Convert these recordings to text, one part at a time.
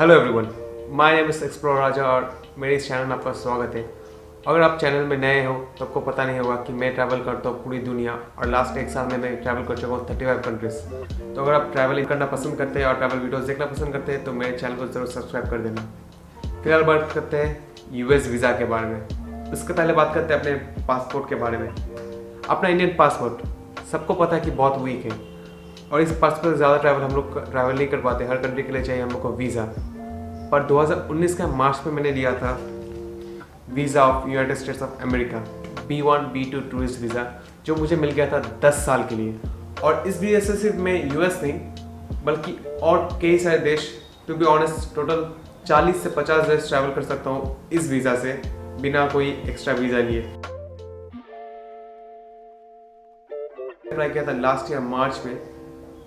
Hello everyone, my name is explore Raja और मेरे इस चैनल में आपका स्वागत है। अगर आप चैनल में नए हो तो आपको पता नहीं होगा कि मैं ट्रैवल करता हूँ पूरी दुनिया और लास्ट एक साल में मैं ट्रैवल कर चुका हूँ 35 कंट्रीज। तो अगर आप ट्रैवल करना पसंद करते हैं और ट्रैवल वीडियोस देखना पसंद करते हैं तो मेरे चैनल को ज़रूर सब्सक्राइब कर देना। फिलहाल बात करते हैं यूएस वीज़ा के बारे में। उसके पहले बात करते हैं अपने पासपोर्ट के बारे में। अपना इंडियन पासपोर्ट सबको पता है कि बहुत वीक है और इस पासपोर्ट से ज़्यादा ट्रैवल हम लोग ट्रैवल नहीं कर पाते। हर कंट्री के लिए चाहिए हम लोग को वीज़ा। पर 2019 का मार्च में मैंने लिया था visa of United states of America B1 B2 tourist visa, जो मुझे मिल गया था 10 साल के लिए। और इस वीज़ा से सिर्फ मैं यूएस नहीं बल्कि और कई सारे देश, टू बी ऑनेस्ट टोटल 40 से 50 देश ट्रैवल कर सकता हूँ इस वीज़ा से बिना कोई एक्स्ट्रा वीज़ा लिए। अप्लाई किया था लास्ट ईयर मार्च में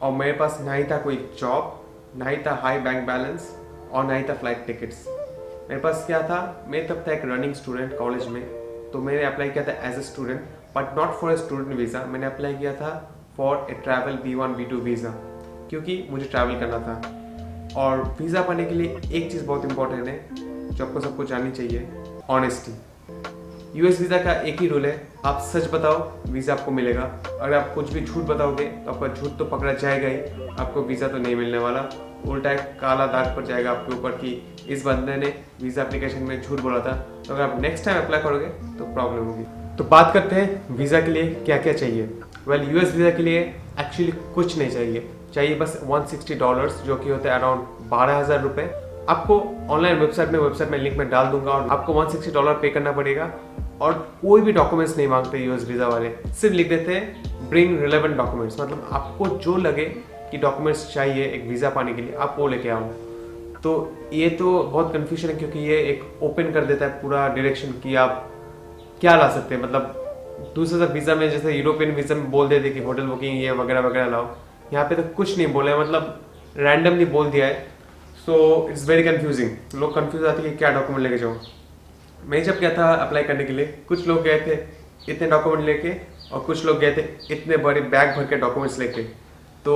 और मेरे पास ना ही था कोई जॉब, ना ही था हाई बैंक बैलेंस और ना ही था फ्लाइट टिकट्स। मेरे पास क्या था, मैं तब था एक रनिंग स्टूडेंट कॉलेज में, तो मैंने अप्लाई किया था as a student but not for a student visa. मैंने अप्लाई किया था for a travel B1 B2 visa क्योंकि मुझे ट्रैवल करना था। और वीज़ा पाने के लिए एक चीज़ बहुत इंपॉर्टेंट है जो आपको सबको जाननी चाहिए, ऑनेस्टी। यूएस वीज़ा का एक ही रूल है, आप सच बताओ वीज़ा आपको मिलेगा। अगर आप कुछ भी झूठ बताओगे तो आपका झूठ तो पकड़ा जाएगा ही, आपको वीज़ा तो नहीं मिलने वाला। उल्टा एक काला दाग पड़ जाएगा आपके ऊपर कि इस बंदे ने वीज़ा एप्लीकेशन में झूठ बोला था। तो अगर आप नेक्स्ट टाइम अप्लाई करोगे तो प्रॉब्लम होगी। तो बात करते हैं वीज़ा के लिए क्या क्या चाहिए। वेल, यूएस वीज़ा के लिए एक्चुअली कुछ नहीं चाहिए बस $160 जो कि होते हैं अराउंड 12,000 रुपये। आपको ऑनलाइन वेबसाइट में लिंक में डाल दूंगा और आपको $160 पे करना पड़ेगा। और कोई भी डॉक्यूमेंट्स नहीं मांगते यूएस वीज़ा वाले, सिर्फ लिख देते हैं ब्रिंग रिलेवेंट डॉक्यूमेंट्स। मतलब आपको जो लगे कि डॉक्यूमेंट्स चाहिए एक वीज़ा पाने के लिए आप वो लेके आओ। तो ये तो बहुत कन्फ्यूजन है क्योंकि ये एक ओपन कर देता है पूरा डायरेक्शन कि आप क्या ला सकते हैं। मतलब दूसरे वीज़ा में जैसे यूरोपियन वीज़ा में बोल देते कि होटल बुकिंग ये वगैरह वगैरह लाओ, यहाँ पे तो कुछ नहीं बोले, मतलब रैंडमली बोल दिया है। So it's very confusing. लोग कन्फ्यूज आते हैं कि क्या डॉक्यूमेंट लेके जाओ। मैं जब गया था अप्लाई करने के लिए, कुछ लोग गए थे इतने डॉक्यूमेंट लेके और कुछ लोग गए थे इतने बड़े बैग भर के डॉक्यूमेंट्स लेके। तो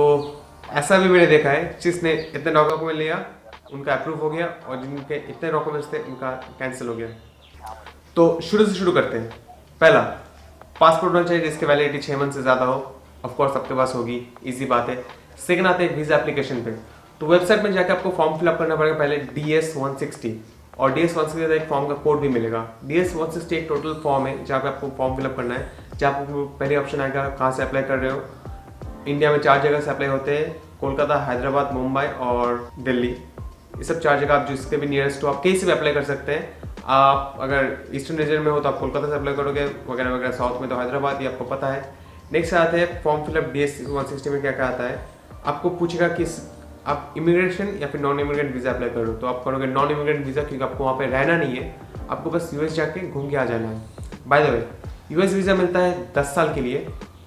ऐसा भी मैंने देखा है, जिसने इतने डॉक्यूमेंट लिया उनका अप्रूव हो गया और जिनके इतने डॉक्यूमेंट्स थे उनका कैंसिल हो गया। तो शुरू से शुरू करते हैं। पहला, पासपोर्ट होना चाहिए जिसकी वैलिडिटी 6 मंथ से ज़्यादा हो। ऑफकोर्स आपके पास होगी, ईजी बात है। सेकंड आते हैं वीज़ा एप्लीकेशन पे। तो वेबसाइट में जाकर आपको फॉर्म फिलअप करना पड़ेगा पहले DS-160, और DS-160 का एक फॉर्म का कोड भी मिलेगा। DS-160 एक टोटल फॉर्म है जहाँ पे आपको फॉर्म फिलअप करना है। जहाँ आपको पहले ऑप्शन आएगा कहाँ से अप्लाई कर रहे हो। इंडिया में 4 जगह से अप्लाई होते हैं, कोलकाता, हैदराबाद, मुंबई और दिल्ली। ये सब 4 जगह आप जिसके भी नियरेस्ट हो आप कहीं से भी अप्लाई कर सकते हैं। आप अगर ईस्टर्न रीजन में हो तो आप कोलकाता से अप्लाई करोगे वगैरह वगैरह, साउथ में तो हैदराबाद, ये आपको पता है। नेक्स्ट आते हैं फॉर्म फिलअप। DS-160 में क्या क्या आता है, आपको पूछेगा कि आप इमिग्रेशन या फिर नॉन इमिग्रेंट वीज़ा अप्लाई करो। तो आप करोगे नॉन इमिग्रेंट वीज़ा क्योंकि आपको वहाँ पे रहना नहीं है, आपको बस यूएस जाके घूम के आ जाना है। By the way, US visa मिलता है 10 साल के लिए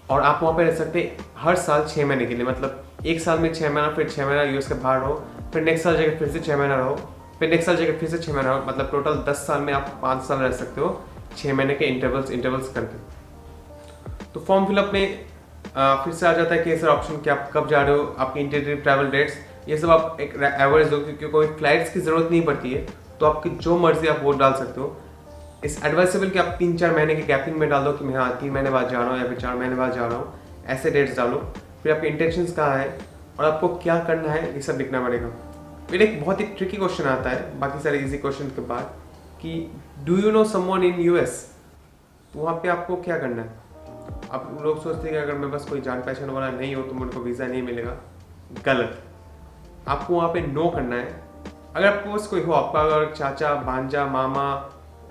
और आप वहाँ पे रह सकते हैं हर साल 6 महीने के लिए। मतलब एक साल में 6 महीना, फिर 6 महीना यूएस के बाहर रहो, फिर नेक्स्ट साल जगह फिर से 6 महीना रहो, फिर नेक्स्ट साल जगह फिर से 6 महीना रहो। मतलब टोटल 10 साल में आप 5 साल रह सकते हो 6 महीने के इंटरवल्स करके। तो फॉर्म फिलअप में फिर से आ जाता है कि सर ऑप्शन कि आप कब जा रहे हो, आपकी इंटेंटेड ट्रैवल डेट्स, ये सब आप एक एवरेज दो क्योंकि कोई फ्लाइट्स की ज़रूरत नहीं पड़ती है। तो आपकी जो मर्जी आप वो डाल सकते हो। इस एडवाइसेबल कि आप 3-4 महीने के गैपिंग में डाल दो कि मैं हाँ 3 महीने बाद जा रहा हूँ या फिर 4 महीने बाद जा रहा हूँ, ऐसे डेट्स डालो। फिर आपके इंटेंशंस कहाँ है और आपको क्या करना है ये सब लिखना पड़ेगा। फिर एक बहुत ही ट्रिकी क्वेश्चन आता है बाकी सारे इजी क्वेश्चन के बाद कि do you know someone in US। तो वहाँ पे आपको क्या करना है। आप लोग सोचते हैं कि अगर मैं बस कोई जान पहचान वाला नहीं हो तो मुझको वीज़ा नहीं मिलेगा। गलत। आपको वहाँ पे नो करना है। अगर आपके पास कोई हो, आपका अगर चाचा, भांजा, मामा,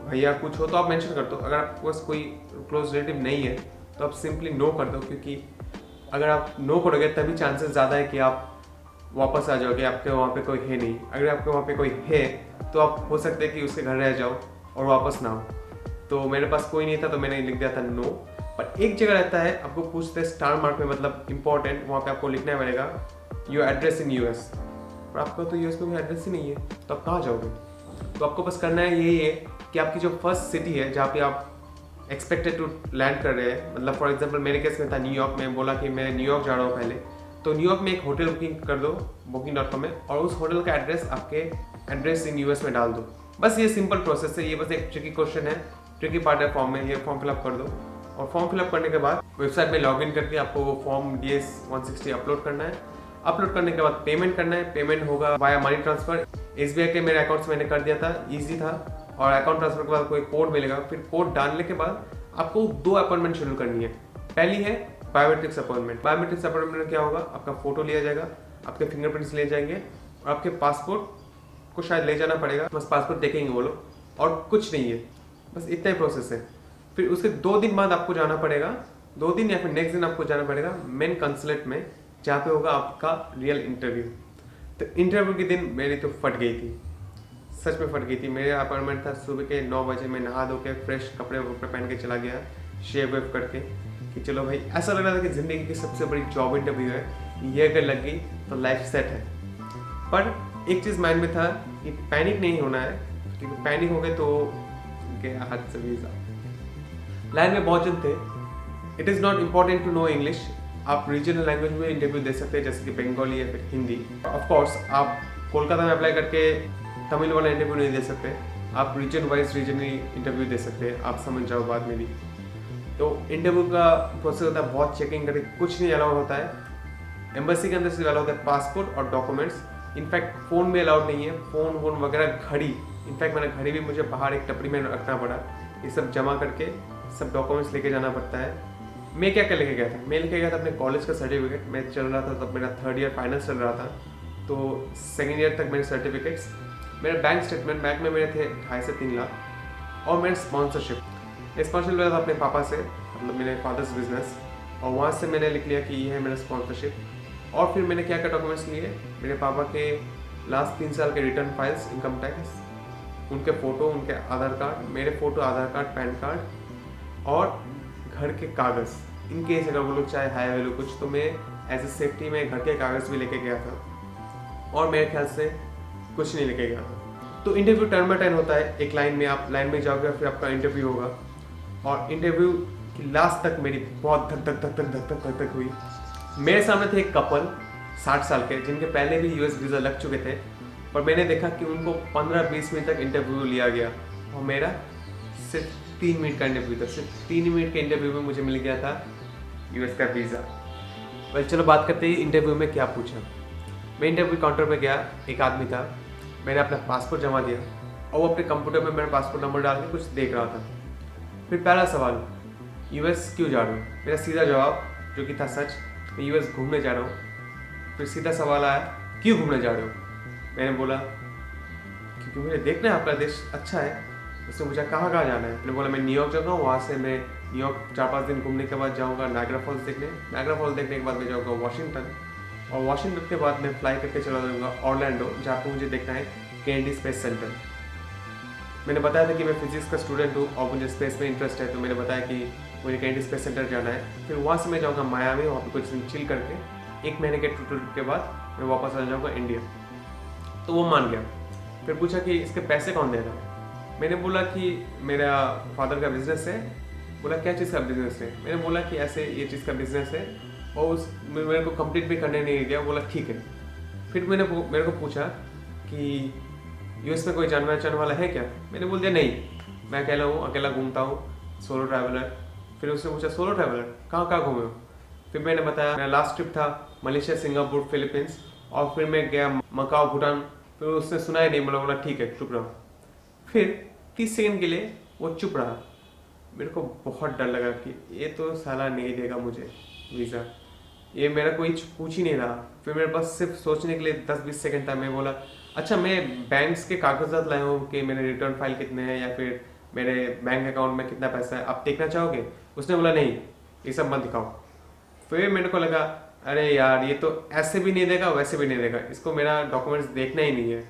भैया कुछ हो तो आप मेंशन कर दो। अगर आपके पास कोई क्लोज रिलेटिव नहीं है तो आप सिंपली नो कर दो, क्योंकि अगर आप नो करोगे तभी चांसेस ज़्यादा है कि आप वापस आ जाओगे, आपके वहाँ पे कोई है नहीं। अगर आपके वहाँ पे कोई है तो आप हो सकते हैं कि उसके घर रह जाओ और वापस ना हो। तो मेरे पास कोई नहीं था तो मैंने लिख दिया था नो। पर एक जगह रहता है, आपको पूछते हैं स्टार मार्क में, मतलब इंपॉर्टेंट, वहाँ पे आपको लिखना पड़ेगा योर एड्रेस इन US। पर आपका तो US में कोई एड्रेस ही नहीं है तो आप कहाँ जाओगे। तो आपको बस करना है यही है कि आपकी जो फर्स्ट सिटी है जहाँ पे आप एक्सपेक्टेड टू लैंड कर रहे हैं, मतलब फॉर एग्जांपल मेरे केस में था न्यूयॉर्क में, बोला कि मैं न्यूयॉर्क जा रहा हूँ पहले, तो न्यूयॉर्क में एक होटल बुकिंग कर दो booking.com में, और उस होटल का एड्रेस आपके एड्रेस इन यूएस में डाल दो। बस ये सिंपल प्रोसेस है। ये बस एक ट्रिकी क्वेश्चन है, ट्रिकी पार्ट है फॉर्म में। ये फॉर्म फिलअप कर दो, और फॉर्म फिलअप करने के बाद वेबसाइट में लॉगिन करके आपको वो फॉर्म DS-160 अपलोड करना है। अपलोड करने के बाद पेमेंट करना है। पेमेंट होगा वाया मनी ट्रांसफर। SBI के मेरे अकाउंट से मैंने कर दिया था, ईजी था। और अकाउंट ट्रांसफर के बाद कोई कोड मिलेगा, फिर कोड डालने के बाद आपको 2 अपॉइंटमेंट शेड्यूल करनी है। पहली है बायोमेट्रिक्स अपॉइंटमेंट। बायोमेट्रिक्स अपॉइंटमेंट में क्या होगा, आपका फोटो लिया जाएगा, आपके फिंगरप्रिंट्स लिए जाएंगे, और आपके पासपोर्ट को शायद ले जाना पड़ेगा। बस पासपोर्ट देखेंगे वो लोग, और कुछ नहीं है, बस इतना ही प्रोसेस है। फिर उसके 2 दिन बाद आपको जाना पड़ेगा, 2 दिन या फिर नेक्स्ट दिन आपको जाना पड़ेगा मेन कंसुलेट में, जहाँ पे होगा आपका रियल इंटरव्यू। तो इंटरव्यू के दिन मेरी तो फट गई थी, सच में फट गई थी। मेरा अपॉइंटमेंट था सुबह के 9 बजे। मैं नहा धो के फ्रेश कपड़े वपड़े पहन के चला गया, शेव वेव करके, कि चलो भाई। ऐसा लग रहा था कि ज़िंदगी की सबसे बड़ी जॉब इंटरव्यू है, ये अगर लग गई तो लाइफ सेट है। पर एक चीज़ माइंड में था कि पैनिक नहीं होना है, क्योंकि पैनिक हो गए तो गया हाथ से वीज़ा। लाइन में बहुत जन थे। It is not important to know English. आप रीजनल लैंग्वेज में इंटरव्यू दे सकते हैं, जैसे कि बंगाली या फिर हिंदी। ऑफकोर्स आप कोलकाता में अप्लाई करके तमिल वाला इंटरव्यू नहीं दे सकते, आप रीजन वाइज रीजनली इंटरव्यू दे सकते हैं। आप समझ जाओ बात मेरी। तो इंटरव्यू का प्रोसेस होता है, बहुत चेकिंग करके कुछ नहीं अलाउड होता है। एम्बेसी के अंदर से अलाउड होता है पासपोर्ट और डॉक्यूमेंट्स। इनफैक्ट फ़ोन में अलाउड नहीं है, फ़ोन वगैरह, घड़ी। इनफैक्ट मैंने घड़ी भी मुझे बाहर एक टपरी में रखना पड़ा। ये सब जमा करके सब डॉक्यूमेंट्स लेके जाना पड़ता है। मैं क्या क्या लेके गया था, मैं लेके गया था अपने कॉलेज का सर्टिफिकेट। मैं चल रहा था तब, मेरा 3rd ईयर फाइनल चल रहा था, तो 2nd ईयर तक मेरे सर्टिफिकेट्स, मेरे बैंक स्टेटमेंट, बैंक में मेरे थे 2.5 से 3 लाख, और मेरे स्पॉन्सरशिप लिया था अपने पापा से, मतलब मेरे फादर्स बिजनेस, और वहाँ से मैंने लिख लिया कि ये है मेरा स्पॉन्सरशिप। और फिर मैंने क्या क्या डॉक्यूमेंट्स लिए, मेरे पापा के लास्ट 3 साल के रिटर्न फाइल्स, इनकम टैक्स, उनके फ़ोटो, उनके आधार कार्ड, मेरे फ़ोटो, आधार कार्ड, पैन कार्ड, और घर के कागज़। इन केस अगर वो लोग चाहे हाई वैल्यू कुछ, तो मैं एज ए सेफ्टी में घर के कागज़ भी लेके गया था, और मेरे ख्याल से कुछ नहीं लेके गया था। तो इंटरव्यू टर्न बाय टर्न होता है। एक लाइन में आप लाइन में जाओगे, फिर आपका इंटरव्यू होगा, और इंटरव्यू की लास्ट तक मेरी बहुत धक धक हुई। मेरे सामने थे एक कपल 60 साल के, जिनके पहले भी US वीज़ा लग चुके थे, पर मैंने देखा कि उनको 15-20 मिनट तक इंटरव्यू लिया गया, और मेरा सिर्फ 3 मिनट का इंटरव्यू था। सिर्फ 3 मिनट के इंटरव्यू में मुझे मिल गया था US का वीज़ा। वेल, चलो बात करते हैं इंटरव्यू में क्या पूछा। मैं इंटरव्यू काउंटर पे गया, एक आदमी था, मैंने अपना पासपोर्ट जमा दिया, और वो अपने कंप्यूटर में मेरा पासपोर्ट नंबर डाल के कुछ देख रहा था। फिर पहला सवाल, US क्यों जा रहे हो? मेरा सीधा जवाब, जो कि था सच, मैं US घूमने जा रहा हूँ। फिर सीधा सवाल आया, क्यों घूमने जा रहे हो? मैंने बोला क्योंकि मुझे देखना है आपका देश अच्छा है। उसने पूछा कहाँ जाना है? मैंने बोला मैं न्यूयॉर्क जाऊँगा, वहाँ से मैं न्यूयॉर्क 4-5 दिन घूमने के बाद जाऊँगा नायग्रा फॉल्स देखने। नायग्रा फॉल्स देखने के बाद मैं जाऊँगा वाशिंगटन, और वाशिंगटन के बाद मैं फ्लाई करके चला जाऊँगा ऑरलैंडो, जहाँ पर मुझे देखना है केनेडी स्पेस सेंटर। मैंने बताया था कि मैं फिजिक्स का स्टूडेंट हूँ और मुझे स्पेस में इंटरेस्ट है, तो मैंने बताया कि मुझे केनेडी स्पेस सेंटर जाना है। फिर वहाँ से मैं जाऊँगा मायामी, वहाँ पर कुछ दिन चिल करके 1 महीने के टूर के बाद मैं वापस आ जाऊँगा इंडिया। तो वो मान गया। फिर पूछा कि इसके पैसे कौन देगा? मैंने बोला कि मेरा फादर का बिजनेस है। बोला क्या चीज़ का बिजनेस है? मैंने बोला कि ऐसे ये चीज़ का बिजनेस है, और उस मेरे को कंप्लीट भी करने नहीं दिया। बोला ठीक है। फिर मेरे को पूछा कि US में कोई जानने पहचान वाला है क्या? मैंने बोल दिया नहीं, मैं अकेला हूँ, अकेला घूमता हूँ, सोलो ट्रैवलर। फिर उसने पूछा सोलो ट्रैवलर कहाँ कहाँ घूमे हो? फिर मैंने बताया मेरा लास्ट ट्रिप था मलेशिया, सिंगापुर, फिलीपींस, और फिर मैं गया मकाओ, भूटान। फिर उसने सुना ही नहीं, बोला ठीक है चुप रहो। फिर 30 सेकंड के लिए वो चुप रहा। मेरे को बहुत डर लगा कि ये तो साला नहीं देगा मुझे वीज़ा, ये मेरा कोई पूछ ही नहीं रहा। फिर मेरे पास सिर्फ सोचने के लिए 10-20 सेकंड था। मैं बोला अच्छा मैं बैंक्स के कागजात लाया हूँ कि मेरे रिटर्न फाइल कितने हैं या फिर मेरे बैंक अकाउंट में कितना पैसा है, आप देखना चाहोगे? उसने बोला नहीं, ये सब मत दिखाओ। फिर मेरे को लगा अरे यार ये तो ऐसे भी नहीं देगा वैसे भी नहीं देगा, इसको मेरा डॉक्यूमेंट्स देखना ही नहीं है।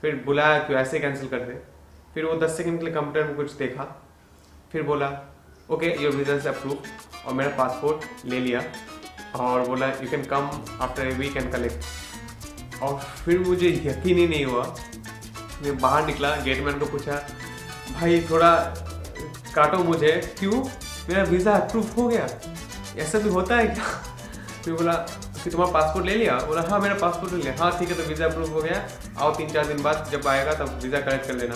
फिर बुलाया कि ऐसे कैंसिल कर दे। फिर वो 10 सेकंड के लिए कंप्यूटर में कुछ देखा, फिर बोला okay your visa is approve, और मेरा पासपोर्ट ले लिया और बोला you can come after a week and collect. और फिर मुझे यकीन ही नहीं हुआ। मैं बाहर निकला, गेटमैन को पूछा भाई थोड़ा काटो मुझे, क्यों? मेरा वीज़ा अप्रूव हो गया, ऐसा भी होता है क्या? फिर बोला कि तुम्हारा पासपोर्ट ले लिया? बोला हाँ मेरा पासपोर्ट ले लिया। हाँ ठीक है, तो वीज़ा अप्रूव हो गया, आओ 3-4 दिन बाद जब आएगा तब वीज़ा कलेक्ट कर लेना।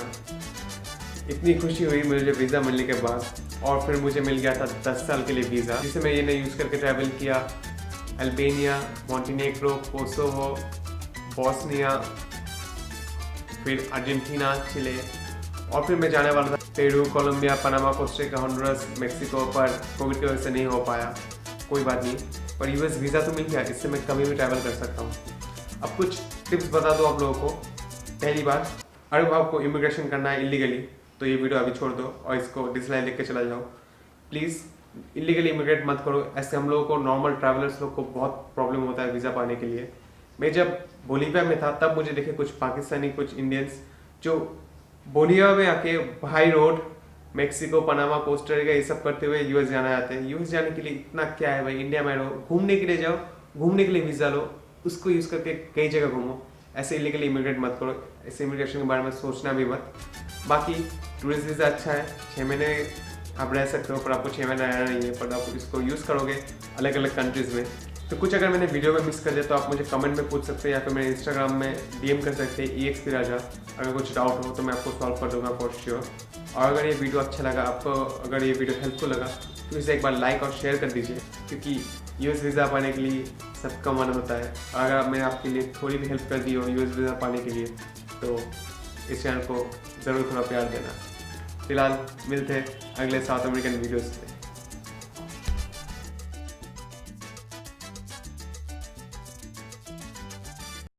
इतनी खुशी हुई मुझे वीज़ा मिलने के बाद, और फिर मुझे मिल गया था 10 साल के लिए वीज़ा, जिसे मैं ये नहीं यूज़ करके ट्रैवल किया अल्बानिया, मोंटेनेग्रो, कोसोवो, बॉस्निया, फिर अर्जेंटीना, चिले, और फिर मैं जाने वाला था Peru, Colombia, Panama, Costa, Honduras, Mexico, पर कोविड की वजह से नहीं हो पाया। कोई बात नहीं, पर यूएस वीज़ा तो मिल गया, इससे मैं कभी भी ट्रैवल कर सकता हूँ। अब कुछ टिप्स बता दो आप लोगों को। पहली बात, अगर आपको इमिग्रेशन करना है इलीगली तो ये वीडियो अभी छोड़ दो और इसको डिसलाइक लिख के चला जाओ। प्लीज़ इलीगली इमिग्रेट मत करो, ऐसे हम लोगों को, नॉर्मल ट्रैवलर्स लोग को बहुत प्रॉब्लम होता है वीज़ा पाने के लिए। मैं जब बोलीविया में था तब मुझे देखे कुछ पाकिस्तानी, कुछ इंडियंस जो बोलीविया में आके by road Mexico, Panama, Costa Rica ये सब करते हुए यूएस जाना चाहते हैं। यूएस जाने के लिए इतना क्या है भाई, इंडिया में रहो, घूमने के लिए जाओ, घूमने के लिए वीज़ा लो, उसको यूज़ करके कई जगह घूमो। ऐसे इलीगली इमिग्रेट मत करो, ऐसे इमिग्रेशन के बारे में सोचना भी मत। बाकी टूरिस्ट वीज़ा अच्छा है, 6 महीने आप रह सकते हो, पर आपको 6 महीने रहना नहीं है, पर आप इसको यूज़ करोगे अलग अलग कंट्रीज़ में। तो कुछ अगर मैंने वीडियो में मिस कर दिया तो आप मुझे कमेंट में पूछ सकते हैं, या फिर मेरे इंस्टाग्राम में डीएम कर सकते हैं EXP राजा। अगर कुछ डाउट हो तो मैं आपको सॉल्व कर दूंगा फॉर श्योर। और अगर ये वीडियो अच्छा लगा आपको, अगर ये वीडियो हेल्पफुल लगा तो इसे एक बार लाइक और शेयर कर दीजिए, क्योंकि यूएस वीज़ा पाने के लिए सबका मन होता है। अगर मैंने आपके लिए थोड़ी भी हेल्प कर दी हो यूएस वीज़ा पाने के लिए तो इस चैनल को ज़रूर थोड़ा प्यार देना। फिलहाल मिलते हैं अगले साउथ अमेरिकन वीडियोज़ में।